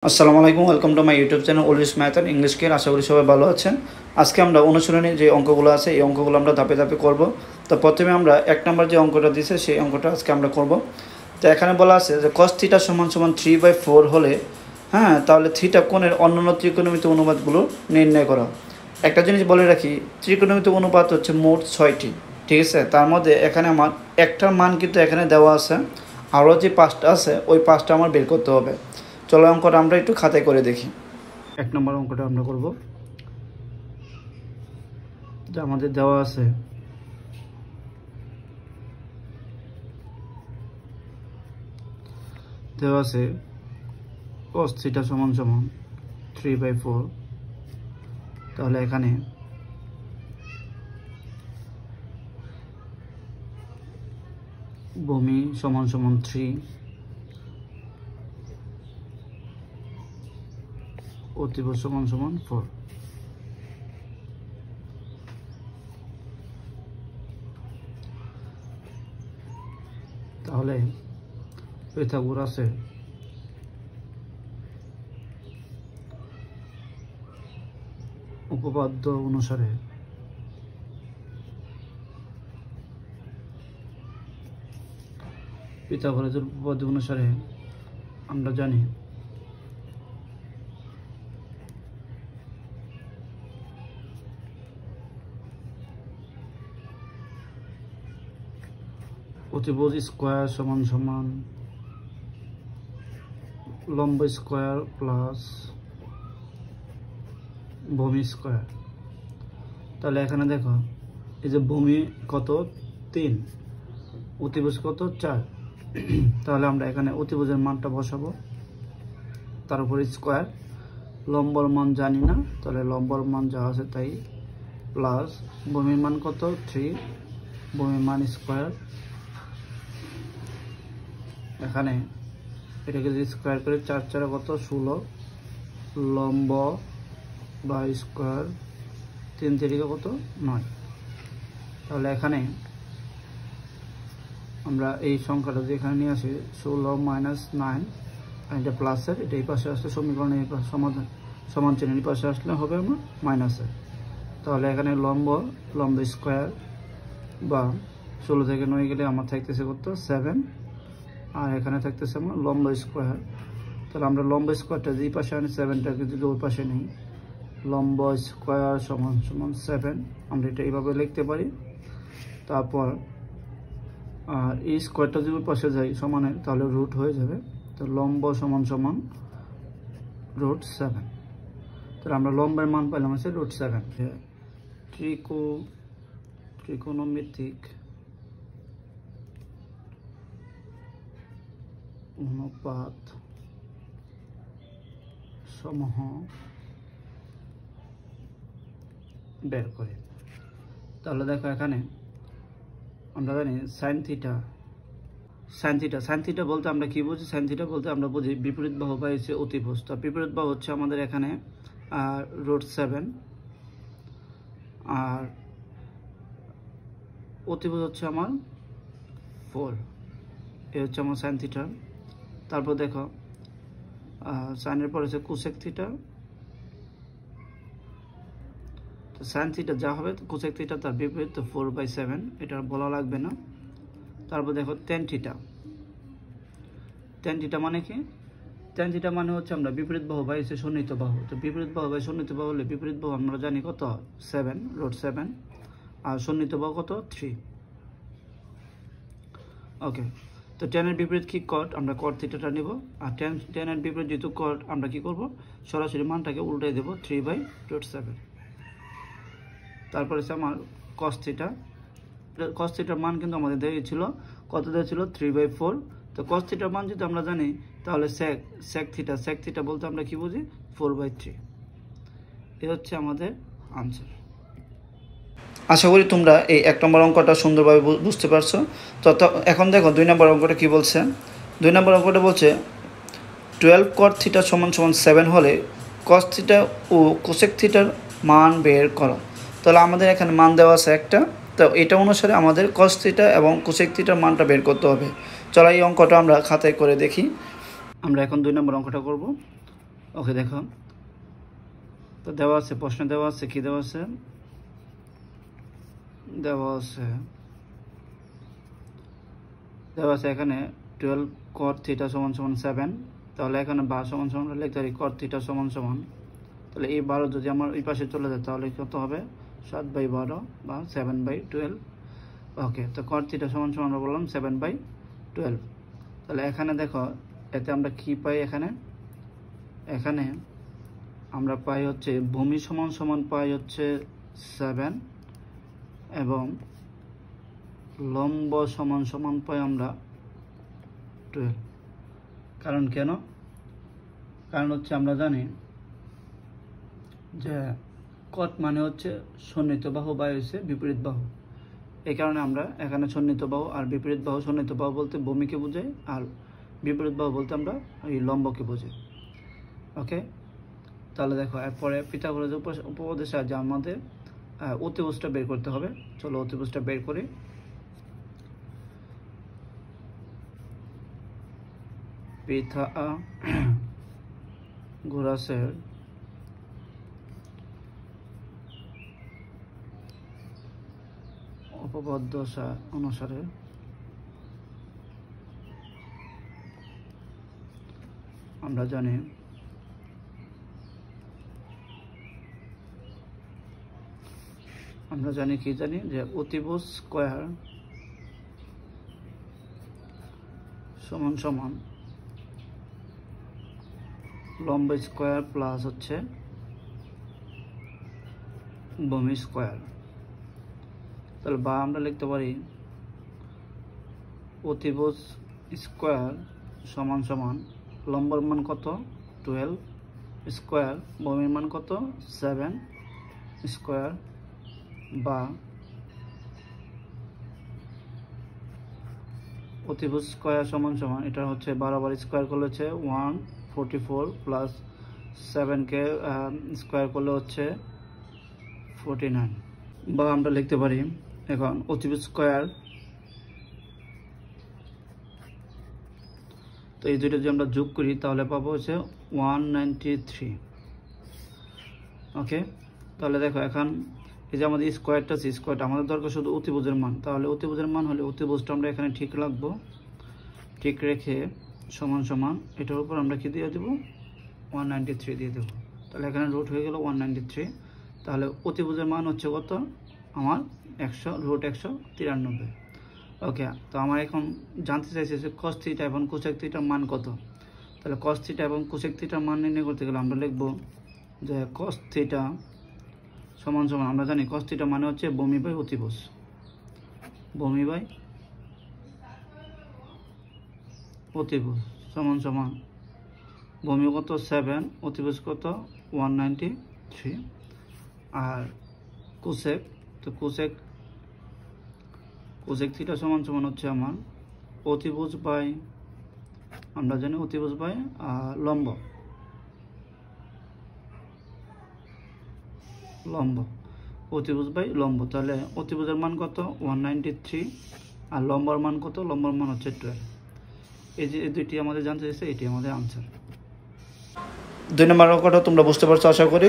আসসালামু আলাইকুম, welcome to my YouTube channel always math and English care. আশা করি সবাই ভালো আছেন। আজকে আমরা অনুশীলনী যে অঙ্কগুলো আছে এই অঙ্কগুলো আমরা ধাপে ধাপে করব। তো প্রথমে আমরা 1 নম্বর যে অঙ্কটা দিয়েছে সেই অঙ্কটা আজকে আমরা করব। তো এখানে বলা আছে যে cos θ = 3/4 হলে তাহলে থিটা কোণের অন্যান্য ত্রিকোণমিতিক অনুপাতগুলো নির্ণয় করা। একটা জিনিস বলে রাখি, ত্রিকোণমিতিক অনুপাত হচ্ছে মোট 6টি, ঠিক আছে। তার মধ্যে এখানে আমার একটার মান কিন্তু এখানে দেওয়া আছে, আরও যে 5টা আছে ওই 5টা আমার বের করতে হবে। চলো অঙ্কটা আমরা একটু খাতায় করে দেখি। 1 নম্বর অঙ্কটা আমরা করব। যা আমাদের দেওয়া আছে cos θ = 3/4। তাহলে এখানে ভূমি = 3, অতিভুজ = 4। তাহলে পাইথাগোরাসের উপপাদ্য অনুসারে আমরা জানি অতিভুজ স্কয়ার সমান লম্ব স্কয়ার প্লাস ভূমি স্কয়ার। তাহলে এখানে দেখো, এই যে ভূমি কত 3, অতিভুজ কত 4। তাহলে আমরা এখানে অতিভুজের মানটা বসাবো, তার উপরে স্কয়ার, লম্বর মান জানি না, তাহলে লম্বর মান যা আছে তাই, প্লাস ভূমির মান কত 3, ভূমির মান স্কয়ার। এখানে এটাকে যদি স্কয়ার করে 4 4 কত 16, লম্ব বা স্কয়ার 3 3 কত 9। তাহলে এখানে আমরা এই সংখ্যাটা যে এখানে নিয়ে আসি 16 - 9, এটা প্লাসের, এটা এই পাশে আসলে সমীকরণে এই পাশে সমান চিহ্ন এই পাশে আসলে হবে আমার মাইনাসের। তাহলে এখানে লম্ব স্কয়ার বা 16 থেকে 9 গেলে আমার থাকতেছে কত 7, আর এখানে থাকতেছে আমার লম্ব স্কয়ার। তাহলে আমরা লম্ব স্কয়ারটা যে পাশে আনি 7টাকে যদি ওই পাশে নিই, লম্ব স্কয়ার = 7, আমরা এটা এইভাবে লিখতে পারি। তারপর আর এই স্কয়ারটা যদি ওই পাশে যাই সমানের, তাহলে রুট হয়ে যাবে। তো লম্ব = √7। তাহলে আমরা লম্বের মান পেলাম আছে √7। ত্রিকোণমিতিক অনুপাত সমূহ বের করি। তাহলে দেখো এখানে আমরা জানি sin θ বলতে আমরা কি বুঝি? sin θ বলতে আমরা বুঝি বিপরীত বাহু বা হচ্ছে অতিভুজ। তো বিপরীত বাহু হচ্ছে আমাদের এখানে √7, আর অতিভুজ হচ্ছে আমার 4। এ হচ্ছে আমার sin θ। তারপর দেখো সাইনের পর হচ্ছে cosec θ। তো sin θ যা হবে cosec θ তার বিপরীত, তো 4/7, এটা বলা লাগবে না। তারপর দেখো tan θ মানে কি? tan θ মানে হচ্ছে আমরা বিপরীত বাহু বা হচ্ছে সন্নিহিত বাহু। তো বিপরীত বাহু বা সন্নিহিত বাহু হলে বিপরীত বাহু আমরা জানি কত 7, √7, আর সন্নিহিত বাহু কত 3। ওকে, তো tan এর বিপরীত কি cot, আমরা cot θটা নিব। আর tan এর বিপরীত যেহেতু cot, আমরা কি করব সরাসরি মানটাকে উল্টাই দেব 3/√7। তারপরে হচ্ছে আমার cos θটার মান কিন্তু আমাদের দেওয়া ছিল, কত দেওয়া ছিল 3/4। তো cos θটার মান যদি আমরা জানি, তাহলে sec θ বলতে আমরা কি বুঝি 4/3। এ হচ্ছে আমাদের আনসার। আশা করি তোমরা এই 1 নম্বর অঙ্কটা সুন্দরভাবে বুঝতে পারছো। তো এখন দেখো 2 নম্বর অঙ্কটা কি বলছে। 2 নম্বর অঙ্কটা বলছে 12 cot θ = 7 হলে cos θ ও cosec θটার মান বের করো। তাহলে আমাদের এখানে মান দেওয়া আছে একটা, তো এটা অনুসারে আমাদের cos θ এবং cosec θটার মানটা বের করতে হবে। চলো এই অঙ্কটা আমরা খাতায় করে দেখি। আমরা এখন 2 নম্বর অঙ্কটা করব। ওকে দেখো, তো দেওয়া আছে, প্রশ্নে দেওয়া আছে, কি দেওয়া আছে, এখানে 12 cot থিটা সমান সমান 7, তাহলে এখানে বা সমান সমান লিখতে পারি cot থিটা সমান সমান, তাহলে এই 12 যদি আমার এই পাশে চলে যায় তাহলে কত হবে 7/12 বা 7/12। ওকে, তো cot থিটা সমান সমান আমরা বললাম 7/12। তাহলে এখানে দেখো, এতে আমরা কি পাই, এখানে আমরা পাই হচ্ছে ভূমি সমান সমান পাই হচ্ছে 7 এবং লম্ব সমান সমান পাই আমরা 12। কারণ কেন? কারণ হচ্ছে আমরা জানি যে কট মানে হচ্ছে সন্নিহিত বাহু বা হচ্ছে বিপরীত বাহু, এই কারণে আমরা এখানে সন্নিহিত বাহু আর বিপরীত বাহু, সন্নিহিত বাহু বলতে ভূমিকে বোঝাই আর বিপরীত বাহু বলতে আমরা এই লম্বকে বোঝাই। ওকে, তাহলে দেখো এরপরে পিথাগোরাস উপপাদ্যের সাহায্যে আমাদের অতিভুজটা বের করতে হবে। চলো অতিভুজটা বের করি। পিথাগোরাসের উপপাদ্য অনুসারে আমরা জানি কি জানি যে অতিভুজ স্কয়ার সমান সমান লম্ব স্কয়ার প্লাস হচ্ছে ভূমি স্কয়ার। তাহলে বা আমরা লিখতে পারি অতিভুজ স্কয়ার সমান সমান লম্বর মান কত 12 স্কয়ার, ভূমির মান কত 7 স্কয়ার, বা অতিভুজ স্কয়ার সমান সমান এটা হচ্ছে 12 বার স্কয়ার করলে হচ্ছে 144 প্লাস 7কে স্কয়ার করলে হচ্ছে 49। বা আমরা লিখতে পারি এখন অতিভুজ স্কয়ার, তো এই দুটো যদি আমরা যোগ করি তাহলে পাবো হচ্ছে 193। ওকে, তাহলে দেখো এখন এই যে আমাদের স্কয়ারটা আছে, স্কয়ারটা আমাদের দরকার শুধু অতিভুজের মান, তাহলে অতিভুজের মান হলে অতিভুজটা আমরা এখানে ঠিক রাখবো, ঠিক রেখে সমান সমান এটার উপর আমরা কি দিয়ে দেবো 193 দিয়ে দেবো। তাহলে এখানে রুট হয়ে গেল 193। তাহলে অতিভুজের মান হচ্ছে কত আমার 100√193। ওকে, তো আমার এখন জানতে চাইছে যে cos থিটা এবং cosec থিটার মান কত। তাহলে cos থিটা এবং cosec থিটার মান নির্ণয় করতে গেলে আমরা লিখব যে cos থিটা সমান সমান, আমরা জানি cos থিটা মানে হচ্ছে ভূমি বাই অতিভুজ, ভূমি বাই অতিভুজ সমান সমান ভূমি কত 7, অতিভুজ কত 193। আর cosec, তো cosec থিটা সমান সমান হচ্ছে আমার অতিভুজ বাই, আমরা জানি অতিভুজ বাই লম্ব, অতিভুজ বাই লম্ব। তাহলে অতিভুজের মান কত 193 আর লম্বর মান কত, লম্বর মান হচ্ছে 12। এই যে এই দুইটি আমাদের জানতে চাইছে, এটি আমাদের আনসার। 2 নম্বর অঙ্কটা তোমরা বুঝতে পারছো আশা করি।